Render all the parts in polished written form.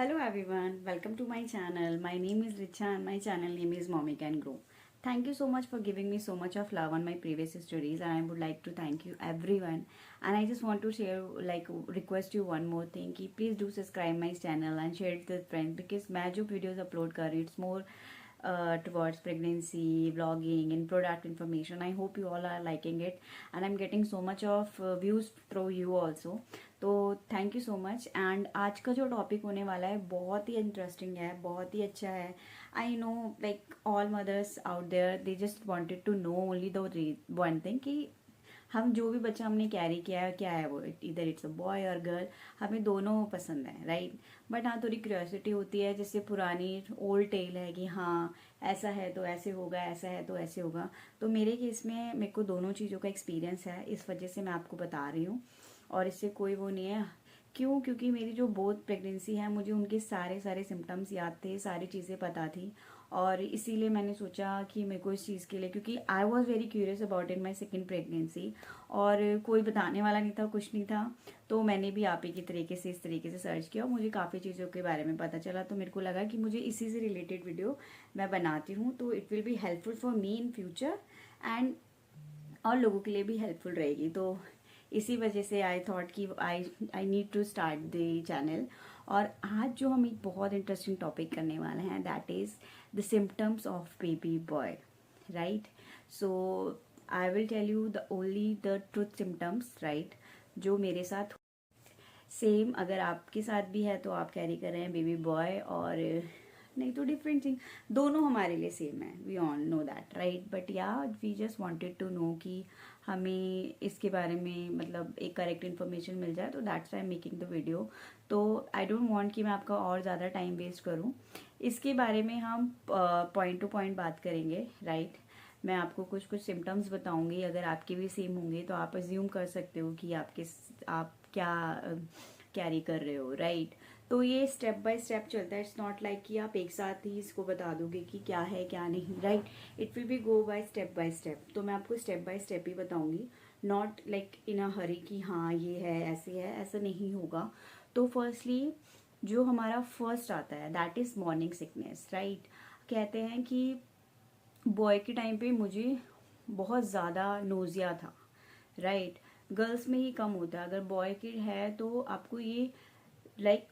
Hello everyone, welcome to my channel. My name is Richa and my channel name is Mommy Can Grow. Thank you so much for giving me so much of love on my previous stories, and I would like to thank you everyone. And I just want to share, request you one more thing कि please do subscribe my channel and share it with friends because मैं जो videos upload कर रही हूँ it's more towards pregnancy, vlogging and product information. I hope you all are liking it and I'm getting so much of views through you also. तो thank you so much. And आज का जो topic होने वाला है बहुत ही interesting है, बहुत ही अच्छा है। I know like all mothers out there they just wanted to know only the one thing कि हम जो भी बच्चा हमने कैरी किया है क्या है वो, इधर इट्स अ बॉय और गर्ल, हमें दोनों पसंद है, राइट। बट हाँ, थोड़ी क्यूरियोसिटी होती है, जैसे पुरानी ओल्ड टेल है कि हाँ ऐसा है तो ऐसे होगा, ऐसा है तो ऐसे होगा। तो मेरे केस में मेरे को दोनों चीज़ों का एक्सपीरियंस है, इस वजह से मैं आपको बता रही हूँ। और इससे कोई वो नहीं है। क्यों? क्योंकि मेरी जो बोथ प्रेगनेंसी है मुझे उनके सारे सारे सिम्टम्स याद थे, सारी चीज़ें पता थी। और इसीलिए मैंने सोचा कि मेरे को इस चीज़ के लिए, क्योंकि I was very curious about in my second pregnancy और कोई बताने वाला नहीं था, कुछ नहीं था। तो मैंने भी आप ही की तरीके से इस तरीके से सर्च किया और मुझे काफ़ी चीज़ों के बारे में पता चला। तो मेरे को लगा कि मुझे इसी से रिलेटेड वीडियो मैं बनाती हूँ तो it will be helpful for me in future and और लोगों के लिए भी हेल्पफुल रहेगी। तो इसी वजह से आई थॉट कि I need to start the channel. और आज जो हम एक बहुत इंटरेस्टिंग टॉपिक करने वाले हैं that is the symptoms of baby boy, right. So I will tell you the only the truth symptoms, right, जो मेरे साथ सेम अगर आपके साथ भी है तो आप कैरी कर रहे हैं बेबी बॉय, और नहीं तो डिफरेंट थिंग, दोनों हमारे लिए सेम है, we all know that, right. But yeah we just wanted to know कि हमें इसके बारे में मतलब एक करेक्ट इन्फॉर्मेशन मिल जाए, तो that's I am making the video. तो आई डोंट वांट कि मैं आपका और ज़्यादा टाइम वेस्ट करूं। इसके बारे में हम पॉइंट टू पॉइंट बात करेंगे, राइट। मैं आपको कुछ कुछ सिम्टम्स बताऊंगी, अगर आपके भी सेम होंगे तो आप अज्यूम कर सकते हो कि आप क्या कैरी कर रहे हो, राइट। तो ये स्टेप बाय स्टेप चलता है, इट्स नॉट लाइक कि आप एक साथ ही इसको बता दोगे कि क्या है क्या नहीं, right. It will be go by step. तो मैं आपको स्टेप बाय स्टेप ही बताऊंगी, नॉट लाइक इन अ हरी कि हाँ ये है ऐसे है, ऐसा नहीं होगा। तो फर्स्टली जो हमारा फर्स्ट आता है that is morning sickness, right. कहते हैं कि बॉय के टाइम पे मुझे बहुत ज़्यादा नोजिया था, राइट। गर्ल्स में ही कम होता है, अगर बॉय के है तो आपको ये लाइक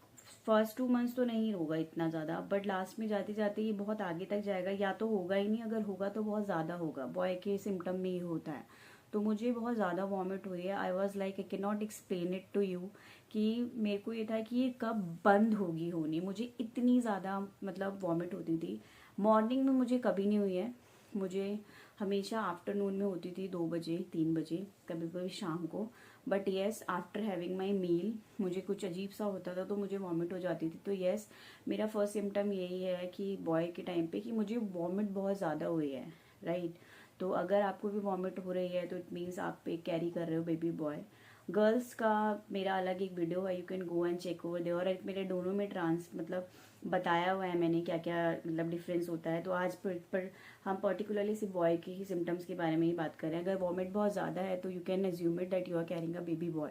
फर्स्ट 2 मंथ्स तो नहीं होगा इतना ज़्यादा, बट लास्ट में जाते जाते ये बहुत आगे तक जाएगा, या तो होगा ही नहीं, अगर होगा तो बहुत ज़्यादा होगा। बॉय के सिम्टम में ये होता है। तो मुझे बहुत ज़्यादा वॉमिट हुई है, I was like I can not explain it to you कि मेरे को ये था कि ये कब बंद होगी होनी, मुझे इतनी ज़्यादा मतलब वॉमिट होती थी। मॉर्निंग में मुझे कभी नहीं हुई है, मुझे हमेशा आफ्टरनून में होती थी, 2 बजे 3 बजे, कभी कभी शाम को। But yes, after having my meal मुझे कुछ अजीब सा होता था तो मुझे वॉमिट हो जाती थी। तो येस, मेरा फर्स्ट सिम्टम यही है कि बॉय के टाइम पे कि मुझे वॉमिट बहुत ज़्यादा हुई है, राइट। तो अगर आपको भी वॉमिट हो रही है तो इट मीन्स आप पे कैरी कर रहे हो बेबी बॉय। गर्ल्स का मेरा अलग एक वीडियो है, you can go and check over there, और मेरे दोनों में मतलब बताया हुआ है मैंने क्या क्या मतलब डिफरेंस होता है। तो आज पर हम पर्टिकुलरली सिर्फ बॉय के ही सिम्टम्स के बारे में ही बात करें। अगर वॉमिट बहुत ज़्यादा है तो you can assume it that you are carrying a baby boy,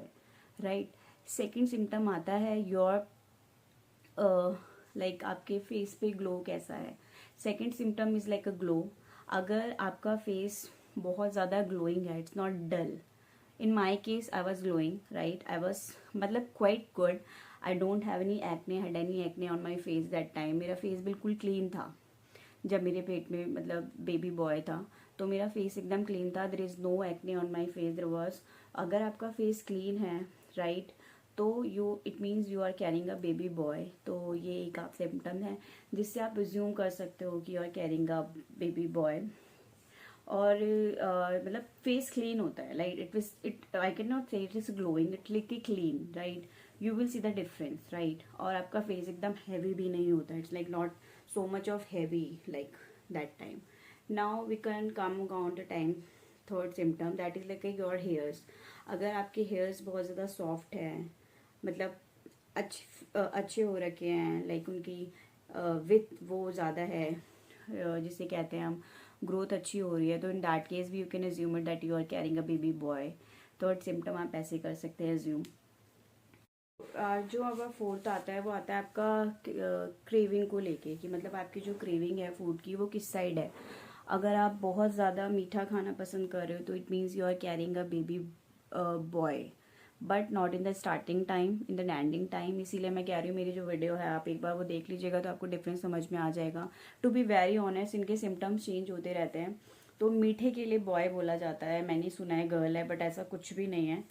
right. Second symptom आता है योर लाइक आपके फेस पे ग्लो कैसा है। Second symptom is like a glow. अगर आपका फेस बहुत ज़्यादा ग्लोइंग है, it's not dull. In my case I was glowing, right, I was मतलब quite good. I don't have any acne, had any acne on my face that time. मेरा face बिल्कुल clean था जब मेरे पेट में मतलब बेबी बॉय था, तो मेरा फेस एकदम क्लीन था। There is no acne on my face, there was. अगर आपका फेस क्लीन है, राइट, तो it means you are carrying a baby boy. तो ये एक आप सिम्टम है जिससे आप रिज्यूम कर सकते हो कि you are carrying a baby boy. और मतलब फेस क्लीन होता है, like it I can not say it is glowing, it like clean, right. You will see the difference, right. और आपका फेस एकदम हैवी भी नहीं होता, it's like not so much of heavy like that time. Now we can come on the time third symptom that is like your hairs. अगर आपके hairs बहुत ज़्यादा सॉफ्ट है, मतलब अच्छे हो रखे हैं, लाइक उनकी विथ वो ज़्यादा है, जिसे कहते हैं हम ग्रोथ अच्छी हो रही है, तो इन दैट केस भी you can assume it that you are carrying a baby boy. Third symptom आप ऐसे कर सकते हैं अज्यूम। जो अब फोर्थ आता है वो आता है आपका क्रेविंग को लेके, कि मतलब आपकी जो क्रेविंग है फूड की वो किस साइड है। अगर आप बहुत ज़्यादा मीठा खाना पसंद कर रहे हो तो it means you are carrying a baby boy, but not in the starting time, in the ending time. इसीलिए मैं कह रही हूँ मेरी जो वीडियो है आप एक बार वो देख लीजिएगा तो आपको डिफरेंस समझ में आ जाएगा। टू बी वेरी ऑनेस्ट, इनके सिम्टम्स चेंज होते रहते हैं। तो मीठे के लिए बॉय बोला जाता है, मैंने सुना है गर्ल है, बट ऐसा कुछ भी नहीं है।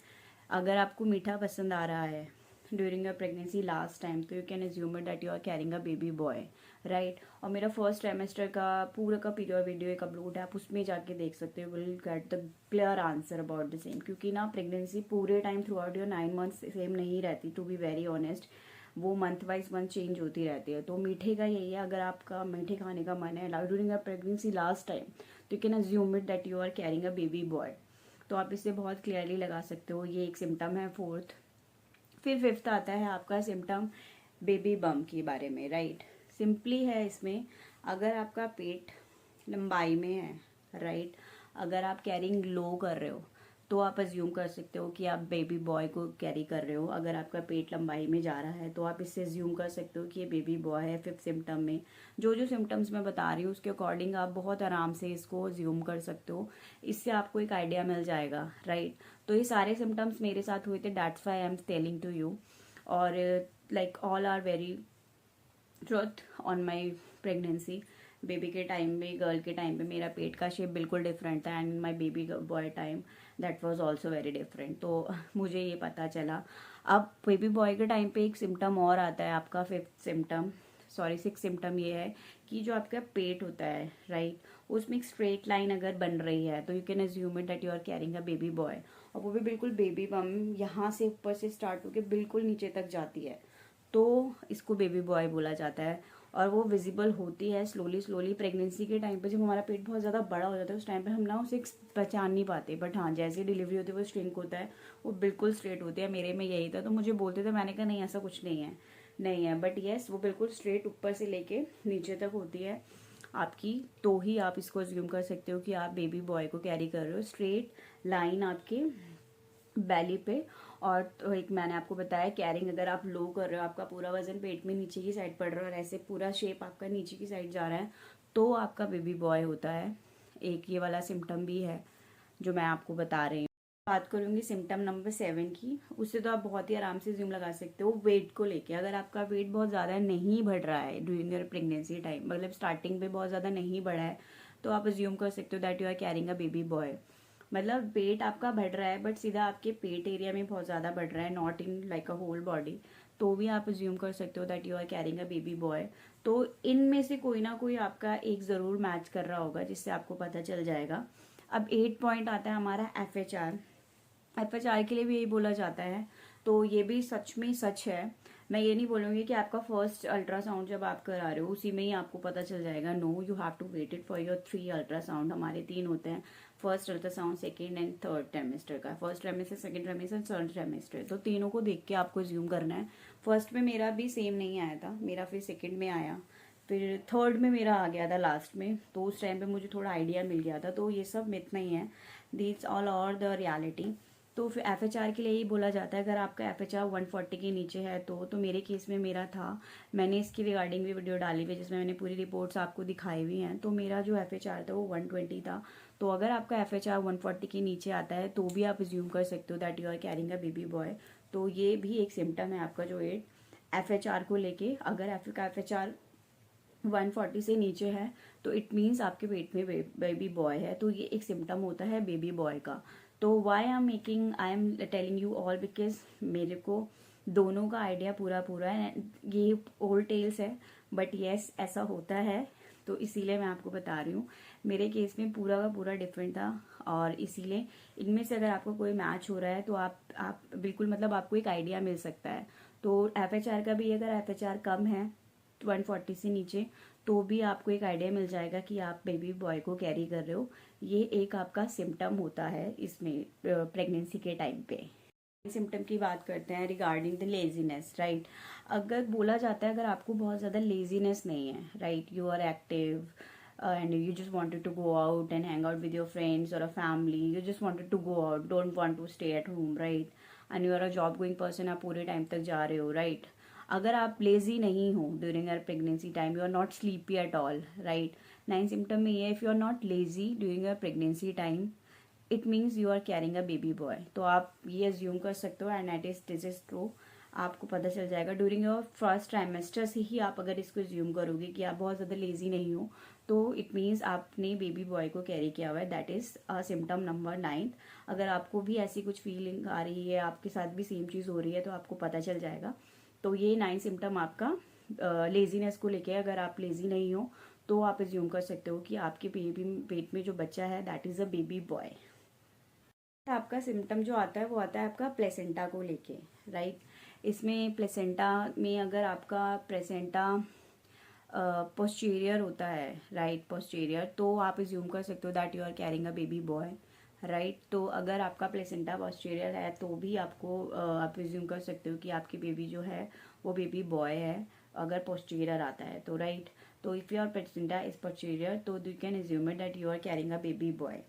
अगर आपको मीठा पसंद आ रहा है during a pregnancy last time, तो you can assume it that you are carrying a baby boy, right. और मेरा फर्स्ट ट्राइमेस्टर का पूरा का पीरियड वीडियो एक अपलोड है, आप उसमें जाके देख सकते हो, will get the clear answer about the same. क्योंकि ना प्रेगनेंसी पूरे time through out your 9 months same नहीं रहती, टू बी वेरी ऑनेस्ट। वो मंथ वाइज मंथ चेंज होती रहती है। तो मीठे का यही है, अगर आपका मीठे खाने का मन है during a pregnancy last time, तो you can assume it that you are carrying a baby boy. तो आप इससे बहुत क्लियरली लगा सकते हो, ये एक सिम्टम है फोर्थ। फिर फिफ्थ आता है आपका सिम्टम बेबी बम के बारे में, राइट। सिंपली है इसमें, अगर आपका पेट लंबाई में है, राइट, अगर आप कैरिंग लो कर रहे हो तो आप अज्यूम कर सकते हो कि आप बेबी बॉय को कैरी कर रहे हो। अगर आपका पेट लंबाई में जा रहा है तो आप इससे अज्यूम कर सकते हो कि ये बेबी बॉय है। फिफ्थ सिम्टम में जो जो सिम्टम्स मैं बता रही हूँ उसके अकॉर्डिंग आप बहुत आराम से इसको अज्यूम कर सकते हो। इससे आपको एक आइडिया मिल जाएगा, राइट। तो ये सारे सिम्टम्स मेरे साथ हुए थे, that's why I am telling to you. और like all are very truth on my pregnancy. Baby के टाइम में, गर्ल के टाइम पे मेरा पेट का शेप बिल्कुल डिफरेंट था, and my baby boy time that was also very different. तो मुझे ये पता चला। अब बेबी बॉय के टाइम पे एक सिम्टम और आता है आपका, fifth symptom, sorry six symptom, ये है कि जो आपका पेट होता है, राइट, उसमें एक स्ट्रेट लाइन अगर बन रही है तो you can assume it that you are carrying a baby boy. और वो भी बिल्कुल बेबी बम, यहाँ से ऊपर से स्टार्ट होकर बिल्कुल नीचे तक जाती है, तो इसको बेबी बॉय बोला जाता है। और वो विजिबल होती है स्लोली स्लोली प्रेगनेंसी के टाइम पे। जब हमारा पेट बहुत ज़्यादा बड़ा हो जाता है उस टाइम पे हम ना उसे पहचान नहीं पाते, बट हाँ जैसे डिलीवरी होती है वो श्रिंक होता है, वो बिल्कुल स्ट्रेट होती है। मेरे में यही था, तो मुझे बोलते थे, मैंने कहा नहीं ऐसा कुछ नहीं है, नहीं है, बट येस वो बिल्कुल स्ट्रेट ऊपर से लेके नीचे तक होती है आपकी। तो ही आप इसको अज्यूम कर सकते हो कि आप बेबी बॉय को कैरी कर रहे हो। स्ट्रेट लाइन आपके बेली पे। और तो एक मैंने आपको बताया कैरिंग, अगर आप लो कर रहे हो, आपका पूरा वजन पेट में नीचे की साइड पड़ रहा है और ऐसे पूरा शेप आपका नीचे की साइड जा रहा है, तो आपका बेबी बॉय होता है। एक ये वाला सिम्टम भी है जो मैं आपको बता रही हूँ। बात करूंगी सिम्टम नंबर 7 की। उससे तो आप बहुत ही आराम से ज्यूम लगा सकते हो वेट को लेके। अगर आपका वेट बहुत ज़्यादा नहीं बढ़ रहा है ड्यूरिंग योर प्रेगनेंसी टाइम, मतलब स्टार्टिंग पे बहुत ज़्यादा नहीं बढ़ा है, तो आप अज्यूम कर सकते हो that you are carrying a baby boy. मतलब वेट आपका बढ़ रहा है बट सीधा आपके पेट एरिया में बहुत ज़्यादा बढ़ रहा है, not in like a whole body, तो भी आप अज्यूम कर सकते हो that you are carrying a baby boy. तो इनमें से कोई ना कोई आपका एक ज़रूर मैच कर रहा होगा जिससे आपको पता चल जाएगा। अब 8 पॉइंट आता है हमारा FHR। FHR के लिए भी यही बोला जाता है, तो ये भी सच में सच है। मैं ये नहीं बोलूँगी कि आपका फर्स्ट अल्ट्रासाउंड जब आप करा रहे हो उसी में ही आपको पता चल जाएगा। No, you have to wait it for your 3 ultrasound. हमारे 3 होते हैं, first ultrasound, second and third trimester का। First trimester, second trimester, third trimester, तो तीनों को देख के आपको ज्यूम करना है। फर्स्ट में मेरा भी सेम नहीं आया था, मेरा फिर सेकेंड में आया, फिर थर्ड में मेरा आ गया था लास्ट में, तो उस टाइम पे मुझे थोड़ा आइडिया मिल गया था। तो ये सब मिथ नहीं है, दीज ऑल और द रियलिटी। तो फिर FHR के लिए ही बोला जाता है, अगर आपका FHR 140 के नीचे है तो मेरे केस में मेरा था, मैंने इसकी रिगार्डिंग भी वीडियो डाली हुई जिसमें मैंने पूरी रिपोर्ट्स आपको दिखाई हुई हैं। तो मेरा जो FHR था वो 120 था। तो अगर आपका FHR 140 के नीचे आता है तो भी आप अज्यूम कर सकते हो that you are carrying a baby boy. तो ये भी एक सिम्टम है आपका जो FHR को लेके। अगर आपका FHR 140 से नीचे है तो इट मीन्स आपके पेट में बेबी बॉय है, तो ये एक सिम्टम होता है बेबी बॉय का। तो why I am telling you all, because मेरे को दोनों का आइडिया पूरा पूरा है। ये ओल्ड टेल्स है बट येस ऐसा होता है, तो इसीलिए मैं आपको बता रही हूँ। मेरे केस में पूरा का पूरा डिफरेंट था, और इसीलिए इनमें से अगर आपको कोई मैच हो रहा है तो आप बिल्कुल, मतलब आपको एक आइडिया मिल सकता है। तो FHR का भी, अगर FHR कम है 140 से नीचे, तो भी आपको एक आइडिया मिल जाएगा कि आप बेबी बॉय को कैरी कर रहे हो। ये एक आपका सिम्टम होता है इसमें प्रेगनेंसी के टाइम पे। सिम्टम की बात करते हैं रिगार्डिंग द लेजीनेस, राइट। अगर बोला जाता है अगर आपको बहुत ज़्यादा लेजीनेस नहीं है, right, you are active and you just wanted to go out and hang out with your friends or a family, you just wanted to go out, don't want to stay at home, right, and you are a job going person, आप पूरे time तक जा रहे हो, right. अगर आप lazy नहीं हो during your pregnancy time, you are not sleepy at all, right. 9 symptom में ये, if you are not lazy during your pregnancy time, it means you are carrying a baby boy. तो आप ये assume कर सकते हो, एंड दिस इज ट्रू. आपको पता चल जाएगा ड्यूरिंग योर फर्स्ट ट्राइमेस्टर से ही. आप अगर इसको अज्यूम करोगे कि आप बहुत ज़्यादा लेजी नहीं हो, तो इट मीन्स आपने बेबी बॉय को कैरी किया हुआ है. That is symptom number 9. अगर आपको भी ऐसी कुछ फीलिंग आ रही है, आपके साथ भी सेम चीज़ हो रही है, तो आपको पता चल जाएगा. तो ये 9 सिम्टम आपका लेजीनेस को लेके. अगर आप लेजी नहीं हो तो आप अज्यूम कर सकते हो कि आपके बेबी पेट में जो बच्चा है that is a baby boy. आपका सिम्टम जो आता है वो आता है आपका प्लेसेंटा को लेके, राइट. इसमें प्लेसेंटा में अगर आपका प्लेसेंटा पोस्टीरियर होता है, राइट, पोस्टीरियर, तो आप अज्यूम कर सकते हो that you are carrying a baby boy, right. तो अगर आपका प्लेसेंटा पोस्टीरियर है तो भी आपको आप अज्यूम कर सकते हो कि आपकी बेबी जो है वो बेबी बॉय है, अगर पोस्टीरियर आता है तो, राइट. तो if your placenta is posterior, तो you can assume it that you are carrying a baby boy.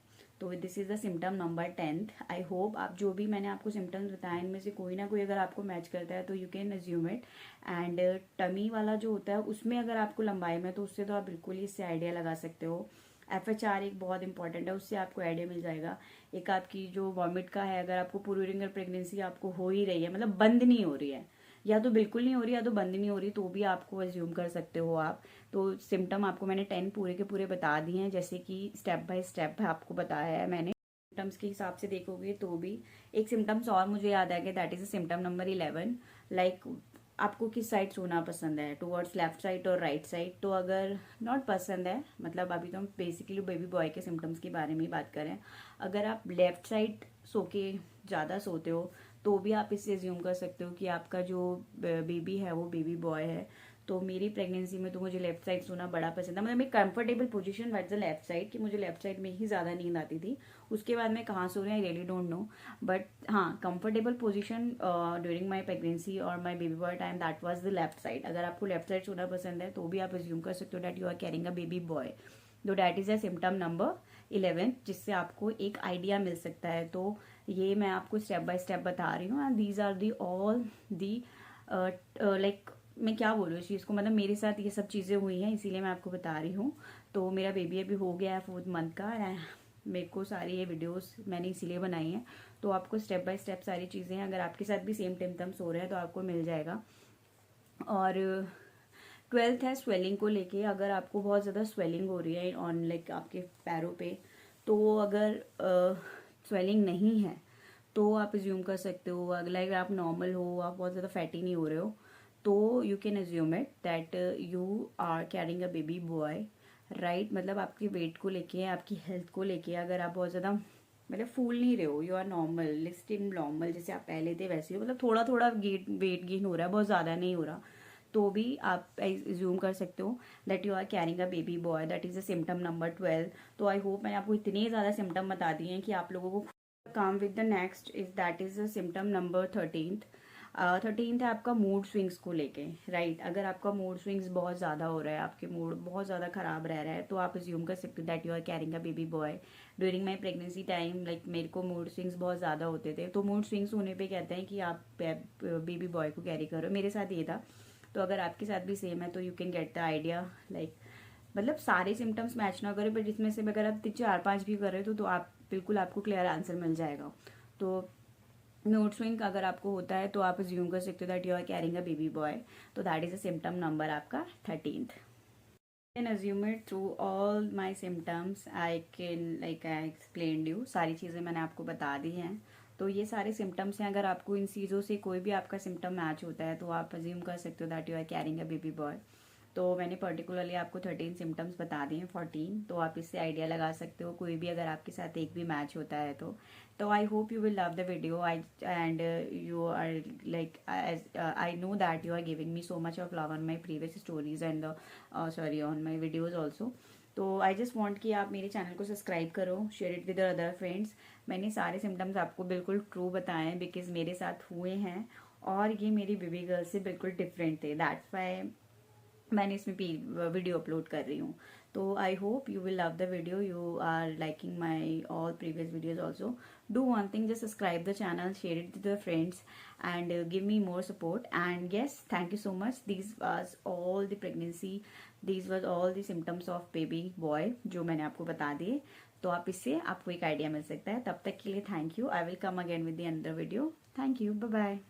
तो this is the symptom number 10th. I hope आप जो भी मैंने आपको सिम्टम्स बताए इनमें से कोई ना कोई अगर आपको मैच करता है तो you can assume it. And tummy वाला जो होता है उसमें अगर आपको लंबाई में, तो उससे तो आप बिल्कुल ही इससे आइडिया लगा सकते हो. FHR एक बहुत इंपॉर्टेंट है, उससे आपको आइडिया मिल जाएगा. एक आपकी जो वॉमिट का है, अगर आपको पूरी प्रेगनेंसी आपको हो ही रही है, मतलब बंद नहीं हो रही है, या तो बिल्कुल नहीं हो रही या तो बंद नहीं हो रही, तो भी आपको अज्यूम कर सकते हो आप. तो सिम्टम आपको मैंने 10 पूरे के पूरे बता दिए हैं, जैसे कि स्टेप बाय स्टेप आपको बताया है मैंने. सिम्टम्स के हिसाब से देखोगे तो भी एक सिम्टम्स और मुझे याद आ गया, that is symptom number 11. Like आपको किस साइड सोना पसंद है, टुवर्ड्स लेफ्ट साइड और राइट साइड. तो अगर नॉट पसंद है, मतलब अभी तो हम बेसिकली बेबी बॉय के सिम्टम्स के बारे में ही बात करें. अगर आप लेफ्ट साइड सो के ज़्यादा सोते हो तो भी आप इससे अज्यूम कर सकते हो कि आपका जो बेबी है वो बेबी बॉय है. तो मेरी प्रेगनेंसी में तो मुझे लेफ्ट साइड सोना बड़ा पसंद है, मतलब एक comfortable position that's the left side, कि मुझे लेफ्ट साइड में ही ज़्यादा नींद आती थी. उसके बाद मैं कहाँ सो रही हूँ I really don't know, but हाँ, comfortable position during my pregnancy और my baby boy time that was the left side. अगर आपको लेफ्ट साइड सोना पसंद है तो भी आप अज्यूम कर सकते हो that you are carrying a baby boy. तो that is a symptom number 11, जिससे आपको एक आइडिया मिल सकता है. तो ये मैं आपको स्टेप बाय स्टेप बता रही हूँ, and these are the all the like, मैं क्या बोलूँ इस चीज़ को, मतलब मेरे साथ ये सब चीज़ें हुई हैं इसीलिए मैं आपको बता रही हूँ. तो मेरा बेबी अभी हो गया है 4th मंथ का, मेरे को सारी ये वीडियोस मैंने इसीलिए बनाई हैं. तो आपको स्टेप बाय स्टेप सारी चीज़ें हैं, अगर आपके साथ भी सेम सिम्टम्स हो रहे हैं तो आपको मिल जाएगा. और 12th है स्वेलिंग को लेके. अगर आपको बहुत ज़्यादा स्वेलिंग हो रही है ऑन लाइक आपके पैरों पे, तो अगर स्वेलिंग नहीं है तो आप अज्यूम कर सकते हो, अगर आप नॉर्मल हो, आप बहुत ज़्यादा फैटी नहीं हो रहे हो, तो you can assume it that you are carrying a baby boy, right. मतलब आपके वेट को लेके, आपकी हेल्थ को लेके, अगर आप बहुत ज़्यादा मतलब फूल नहीं रहे हो, you are normal, still normal, जैसे आप पहले थे वैसे हो, मतलब थोड़ा थोड़ा वेट गेन हो रहा है, बहुत ज़्यादा नहीं हो रहा, तो भी आप एज्यूम कर सकते हो that you are carrying a baby boy. That is a symptom number 12. तो आई होप मैंने आपको इतने ज़्यादा सिम्टम बता दिए हैं कि आप लोगों को काम with the next is that is symptom number 13th. 13th है आपका मूड स्विंग्स को लेके, राइट. अगर आपका मूड स्विंग्स बहुत ज़्यादा हो रहा है, आपके मूड बहुत ज़्यादा ख़राब रह रहा है, तो आप अज्यूम कर सकते हो that you are carrying a baby boy. During my pregnancy time like मेरे को मूड स्विंग्स बहुत ज़्यादा होते थे, तो मूड स्विंग्स होने पे कहते हैं कि आप बेबी बॉय को कैरी करो. मेरे साथ ये था. तो अगर आपके साथ भी सेम है तो you can get the idea. Like मतलब सारे सिम्टम्स मैच ना करें, बट इसमें से अगर आप 4-5 भी कर रहे हो तो आप बिल्कुल आपको क्लियर आंसर मिल जाएगा. तो मूड स्विंग अगर आपको होता है तो आप अज्यूम कर सकते हो that you are carrying a baby boy. तो that is a symptom number आपका 13th. Can assume it through all my symptoms. I can like I explain you, सारी चीज़ें मैंने आपको बता दी हैं. तो ये सारे सिम्टम्स हैं. अगर आपको इन चीज़ों से कोई भी आपका सिम्टम मैच होता है तो आप अज्यूम कर सकते हो that you are carrying a baby boy. तो मैंने पर्टिकुलरली आपको 13 सिम्टम्स बता दिए हैं, 14, तो आप इससे आइडिया लगा सकते हो कोई भी अगर आपके साथ एक भी मैच होता है तो. I hope you will love the video. I and you are like as I know that you are giving me so much of love on my previous stories and sorry on my videos also. तो I just want कि आप मेरे channel को subscribe करो, share it with other friends. मैंने सारे symptoms आपको बिल्कुल ट्रू बताए हैं बिकॉज मेरे साथ हुए हैं, और ये मेरी बेबी गर्ल से बिल्कुल डिफरेंट थे. दैट्स वाई मैंने इसमें वीडियो अपलोड कर रही हूँ. तो I hope you will love the video. You are liking my all previous videos also. Do one thing, just subscribe the channel, share it with your friends, and give me more support. And yes, thank you so much. These was all the pregnancy, these was all the symptoms of baby boy जो मैंने आपको बता दिए. तो आप इससे आपको एक आइडिया मिल सकता है. तब तक के लिए thank you. I will come again with the another video. Thank you. Bye bye.